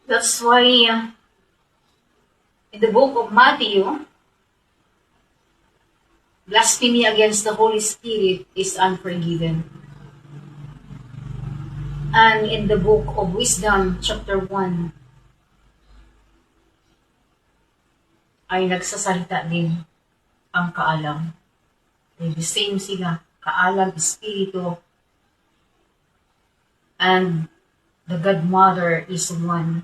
That's why in the book of Matthew, blasphemy against the Holy Spirit is unforgiven. And in the book of Wisdom, chapter 1, ay nagsasalita din ang kaalam. The same sila, kaalam, espiritu, and the Godmother is one.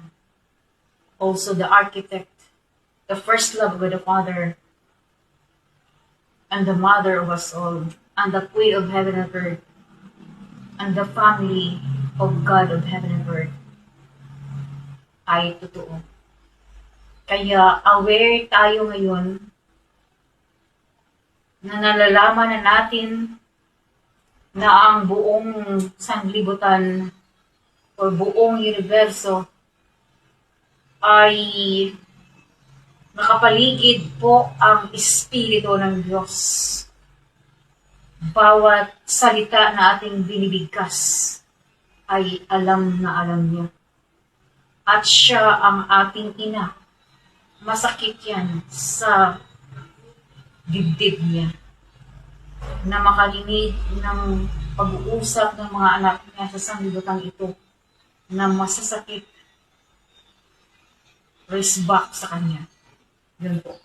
Also the architect, the first love of the Father, and the Mother of us all, and the Queen of heaven and earth, and the family of God of heaven and earth ay totoo. Kaya aware tayo ngayon na nalalaman na natin na ang buong sanglibutan o buong universo ay nakapaligid po ang Espiritu ng Diyos. Bawat salita na ating binibigkas ay alam na alam niya. At siya ang ating ina. Masakit yan sa dibdib niya na makarinig ng pag-uusap ng mga anak niya sa sanglibutang ito na masasakit. Raise back sa kanya. Yun po.